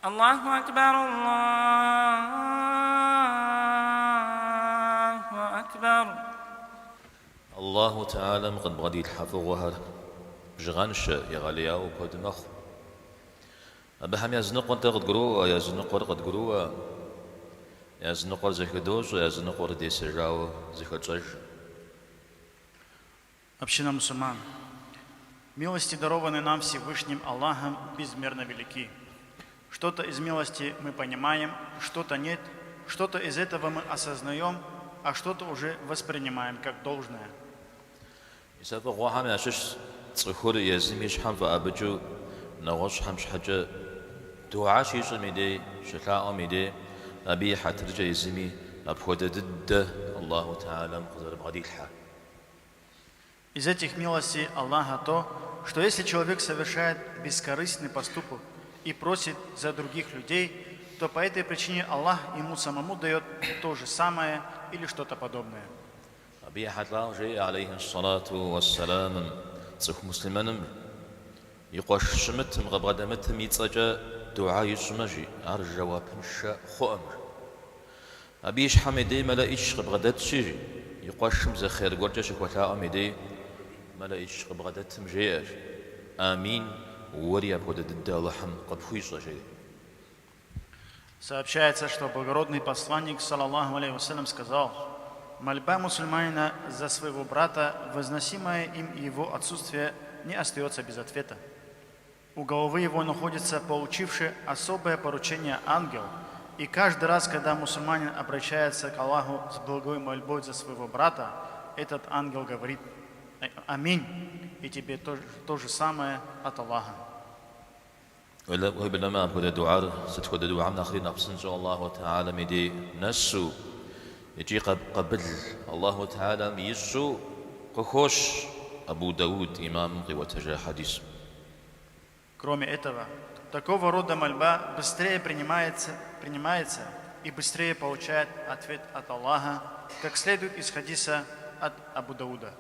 الله أكبر الله أكبر. الله تعالى مقد بغدي الحفظها بجغانش يغالياو بودمخ أبهم يزنق وانت قد قروا يزنق قد قروا يزنق زكدوش يزنق دي سجاو زكدوش. Община мусульман, милости, дарованные нам Всевышним Аллахом, безмерно велики. Что-то из милости мы понимаем, что-то нет, что-то из этого мы осознаем, а что-то уже воспринимаем как должное. يسافر غوحام ياشش تصخور يزميش حم فأبجو نغش حمش حاجة دعاء شيش ميدي شفاء ميدي أبي حترجع يزمي أبخد ضد الله تعالى مقدر بغدي الحال. Из этих милостей Аллаха то, что если человек совершает бескорыстный поступок и просит за других людей, то по этой причине Аллах ему самому дает то же самое или что-то подобное. أبي حتلا جاء عليه الصلاة والسلام صح مسلمان يقاش شمتم غبغدمتم يتسجى دعاء يشمجي أرجى وابنش خؤمر أبيش حميدي ملا إيش غبغدت شيجي يقاش شمز خير قرجش ولا أميدي ملا إيش غبغدت مجيئر آمين وريا بودد الدالحم قد فويش جيد. Сообщается, что благородный посланник, саллаллаху алейхи вассалям, сказал: мольба мусульманина за своего брата, возносимая им и его отсутствие, не остается без ответа. У головы его находится получивший особое поручение ангел, и каждый раз, когда мусульманин обращается к Аллаху с благой мольбой за своего брата, этот ангел говорит: аминь, и тебе то же самое от Аллаха. وهي بلما أبغى دعاء ستكون دعاء من آخرين أبسنج الله تعالى مدي نسو يجي قبل الله تعالى ميسو قخوش أبو داود إمام قوة حديث. Кроме этого, такого рода мольба быстрее принимается и быстрее получает ответ от Аллаха, как следует из хадиса от Абу Дауда.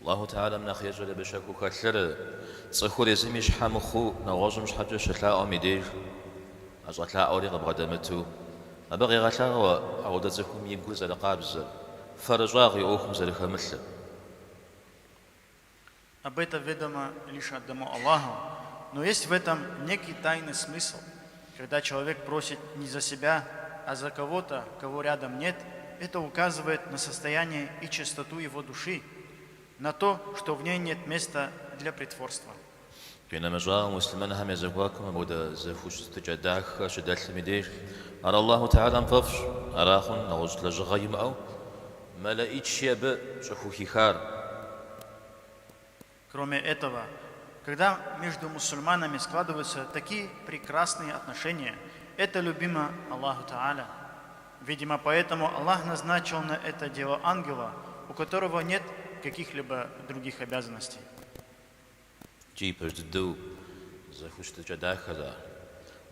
الله تعالى من أخي يجعل بشكو كثر صخور يزميش حمخو نغوزمش حاجة شتلاء أميدير أزغتلاء أولي غبغدمتو أبغي غتلاء أودتكم يمكوز لقابز فرجاغي أوكم زلك مثل. Об этом ведомо лишь одному Аллаху, но есть в этом некий тайный смысл. Когда человек просит не за себя, а за кого-то, кого рядом нет, это указывает на состояние и чистоту его души, на то, что в ней нет места для притворства. بينما جاء مسلمان هم يزقواكم أبودا زفوش تجداخ شدال المدير أرى الله تعالى مففش أراخن نغوز لجغايم أو ما لقيت شيء شخوخي خار. Кроме этого, когда между мусульманами складываются такие прекрасные отношения, это любимо Аллаху Та'аля. Видимо, поэтому Аллах назначил на это дело ангела, у которого нет каких-либо других обязанностей. جيبر دو زفوش تجداخ هذا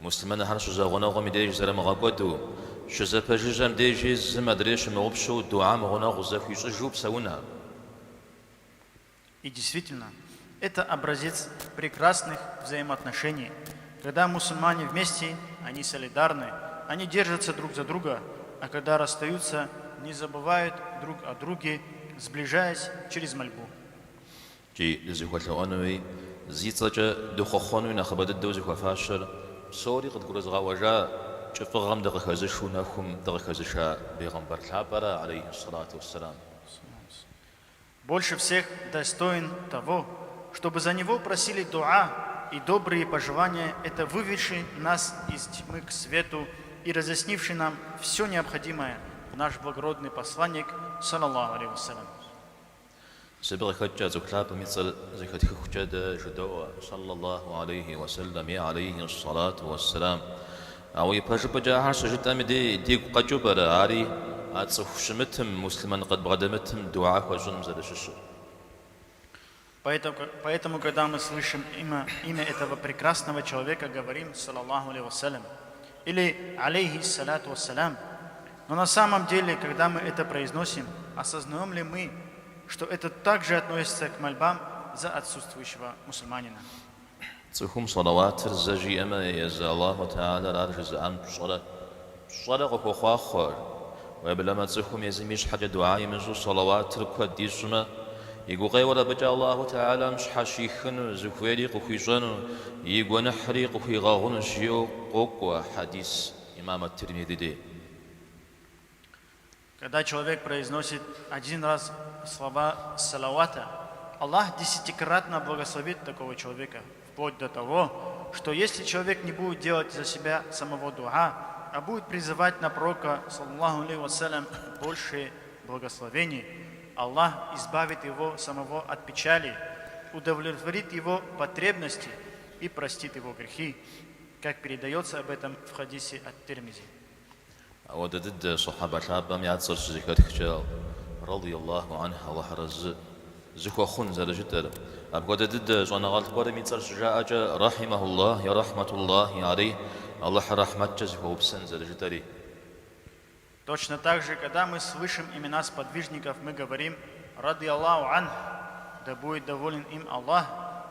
مسلمان هرش زغنا غمي ديج زرم غابودو شزا بجيجم ديجي زمدريش مغبشو دعاء مغنا غزفوش جوب سونا. И действительно, это образец прекрасных взаимоотношений. Когда мусульмане вместе, они солидарны, они держатся друг за друга, а когда расстаются, не забывают друг о друге, сближаясь через мольбу. جي لزيخوات لأنوي زيتاجا دخوخونوي نخبد الدوزي وفاشر سوري قد قرز غاوجا شوف غام دغ خزشوناكم دغ خزشا بيغمبر الحابرة عليه الصلاة والسلام. Больше всех достоин того, чтобы за него просили дуа и добрые пожелания, это выведший нас из тьмы к свету и разъяснивший нам все необходимое, наш благородный посланник, саллаллаху алейхи вассалям. سبق خجة زكلاب مثل زكت خجة جدوة صلى الله عليه وسلم عليه الصلاة والسلام أو يبجب جاهر سجد أمدي ديك قجبر عاري أتصف شمتهم مسلمان قد بغدمتهم دعاء وجنم زاد الشر. Поэтому, когда мы слышим имя этого прекрасного человека, говорим саллаллаху алейхи вассалям или алейхи салату вассалям, но на самом деле, когда мы это произносим, осознаем ли мы, что это также относится к мольбам за отсутствующего мусульманина? تكون صلوات الزجي أما يزال الله تعالى رارجز عن صلاة وخواخر وبلما تكون يزميش حاجة دعاء من صلوات الكود ديسما يقول غير بجا الله تعالى مش حشيخن زكويري قخيشن يقول نحري قخي غاغن شيو قوق حديث إمام الترمذي. Когда человек произносит один раз слова салавата, Аллах 10-кратно благословит такого человека, вплоть до того, что если человек не будет делать за себя самого дуа, а будет призывать на пророка, саллаллаху алейхи вассалям, больше благословений, Аллах избавит его самого от печали, удовлетворит его потребности и простит его грехи, как передается об этом в хадисе от Тирмизи. ودد صحابة شابة يعتصر شزيكات خجال رضي الله عنها وحرز زكو خون زرجتر أبقى دد صنع غلط قرمي تصر شجاعة رحمه الله يا رحمة الله عليه الله رحمة جزكو بسن زرجتري. Точно так же, когда мы слышим имена сподвижников, мы говорим «Ради Аллаху ан», да будет доволен им Аллах.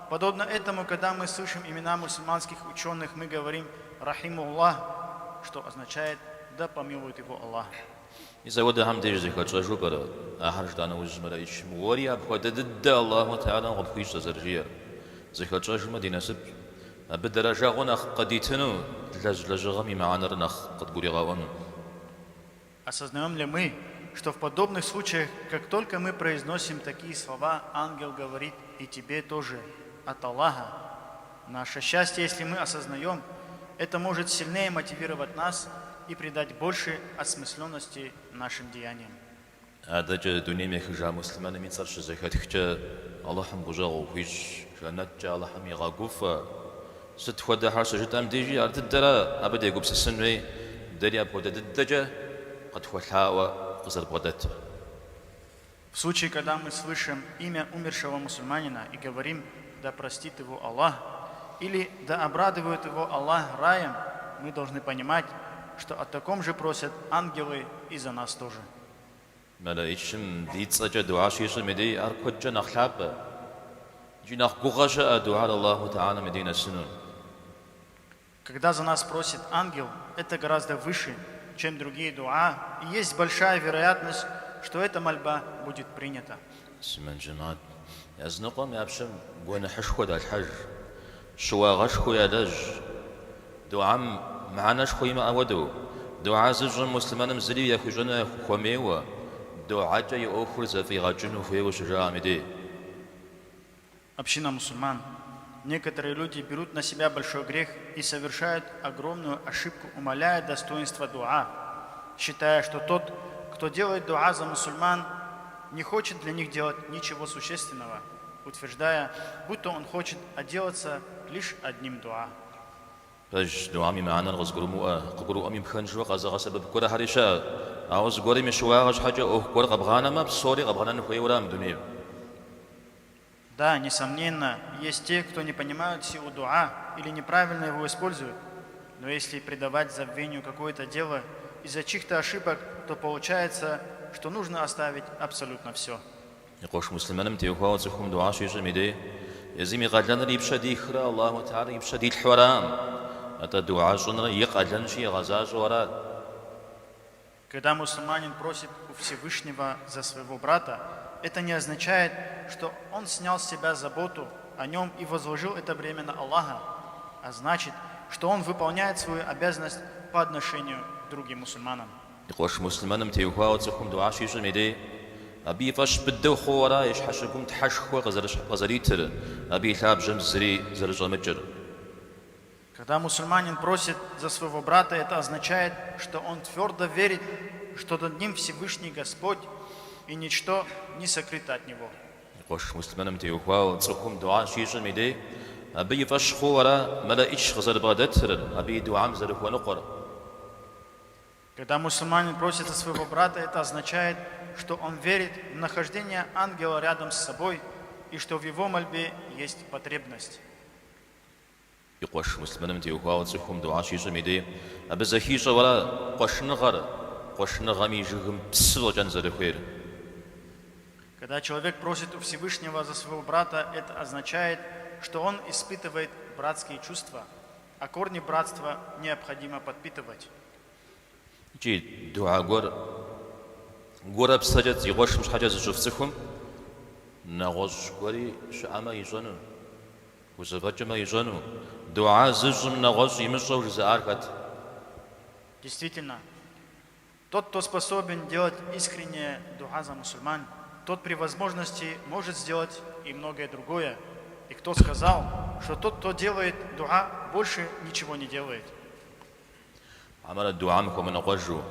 Подобно этому, когда мы слышим имена мусульманских ученых, мы говорим «Рахиму Аллах», что означает «Да помилует его Аллах». إذا وده هم ديج زكاة شجبرة أحرج دانا وزمرة إيش موري أبقى دد الله تعالى غبخيش زرجية زكاة شجبرة دينا سب بدرجة غنا قديتنو لجغمي معنا رنخ قد قولي غاوانو. Осознаем ли мы, что в подобных случаях, как только мы произносим такие слова, ангел говорит и тебе тоже от Аллаха. Наше счастье, если мы осознаем, это может сильнее мотивировать нас и придать больше осмысленности нашим деяниям. هذا جا دنيا مخجع مسلمان من صار شزكاة خجا الله هم بجا وفيش جنات جا الله هم يغاقوفا ست خدا حرس جت أم ديجي أرد الدرا أبدا يقوب سسنوي دري أبودا ددجا قد خلها قصر بغدت. В случае, когда мы слышим имя умершего мусульманина и говорим «Да простит его Аллах» или «Да обрадует его Аллах раем», мы должны понимать, что о таком же просят ангелы и за нас тоже. ملايشم ديت سجى دعاء شيش مدي أركض جنا خلابة جنا قوغشة دعاء الله تعالى مدينة سنون. Когда за нас просит ангел, это гораздо выше, чем другие дуа, и есть большая вероятность, что эта мольба будет принята. سمن جماعة يزنقم يابشم بوين حشخو دا الحج شوا غشخو يا دج دعاء معنا شخو ما أودو دعاء زجر مسلمان مزلي يا خجنا خوميوه دعاء جاي أخر زفي غجن وفيه وشجاع مدي. Община мусульман. Некоторые люди берут на себя большой грех и совершают огромную ошибку, умаляя достоинство дуа, считая, что тот, кто делает дуа за мусульман, не хочет для них делать ничего существенного, утверждая, будто он хочет отделаться лишь одним дуа. فج دعامي معنا الغزقر مؤه قبرو أمي بخنج وقزا سبب كره هريشة عاوز قوري مشواغش حاجة أو قور قبغانا ما بصوري قبغانا نخوي ورام دنيا. Да, несомненно, есть те, кто не понимают силу дуа или неправильно его используют. Но если придавать забвению какое-то дело из-за чьих-то ошибок, то получается, что нужно оставить абсолютно все. يقوش مسلمان متيوخوا وتخوم دعاء شيء مدي يزيمي غادلنا يبشدي خرا الله تعالى يبشدي الحرام. Это дуа жена ехать ши газаж ора. Когда мусульманин просит у Всевышнего за своего брата, это не означает, что он снял с себя заботу о нем и возложил это бремя на Аллаха, а значит, что он выполняет свою обязанность по отношению к другим мусульманам. يقوش مسلمان متيوخوا وتخوم دعاء شيء مدي أبي فاش بدو خورا إيش حشكم تحشخوا غزريتر أبي ثاب جمزري زرج مجر. Когда мусульманин просит за своего брата, это означает, что он твердо верит, что над ним Всевышний Господь, и ничто не сокрыто от него. يقوش مسلمان متيوخوا وتخوم دعاء شيء مدي أبي فاش خورا ملا إيش غزر بغدتر أبي دعاء مزرخ ونقر. Когда мусульманин просит за своего брата, это означает, что он верит в нахождение ангела рядом с собой и что в его мольбе есть потребность. يقوش مسلمان متيوخوا وتخوم دعاء شيء مدي أبي زهيش ولا قوش نغمي جهم تسلو جنزر خير. Когда человек просит у Всевышнего за своего брата, это означает, что он испытывает братские чувства, а корни братства необходимо подпитывать. جي دعاء غور بسجد يغوش مش حاجة زوجتكم نغوش غوري شعما يجونو وزفاج ما يجونو دعاء زوجم نغوش يمشوا جزاركت. Действительно, тот, кто способен делать искреннее дуа за мусульман, тот при возможности может сделать и многое другое. И кто сказал, что тот, кто делает дуа, больше ничего не делает. عمل الدعاء مكم من غجو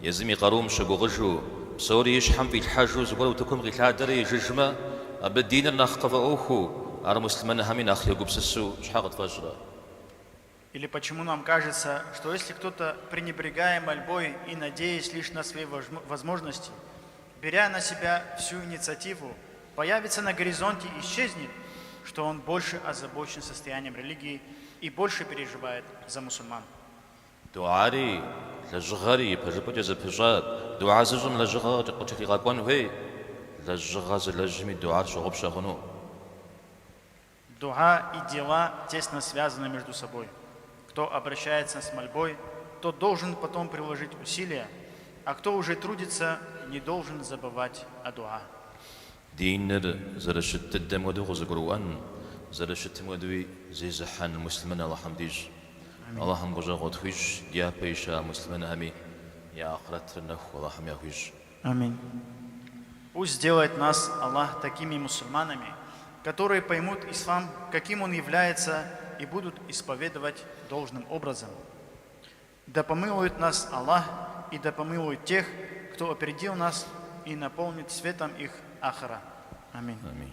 يزمي قروم شقو غجو سوري يشحم في الحاجو زقولو تكم غيثا دري ججمة أبدين نخقف أوخو أرى مسلمان همين أخي يقوب سسو شحاقت فجرة. Или почему нам кажется, что если кто-то, пренебрегая мольбой и надеясь лишь на свои возможности, беря на себя всю инициативу, появится на горизонте и исчезнет, что он больше озабочен состоянием религии и больше переживает за мусульман. دعاري لجغاري بجبت زبجات دعاء زجم لجغار قتلي غاكون وهي لجغاز لجمي دعاء شغب شغنو. Дуа и дела тесно связаны между собой. Кто обращается с мольбой, тот должен потом приложить усилия, а кто уже трудится, не должен забывать о дуа. دينر زرشت الدم ودو زقروان زرشت مدوي زي زحان المسلمين الله حمديج اللهم بجغوت خويش يا بيشا مسلمين همي يا آخرت النخ والله هم يا خويش. Аминь. Пусть сделает нас Аллах такими мусульманами, которые поймут ислам, каким он является, и будут исповедовать должным образом. Да помилует нас Аллах и да помилует тех, кто опередил нас и наполнит светом их ахара. Аминь. آمين.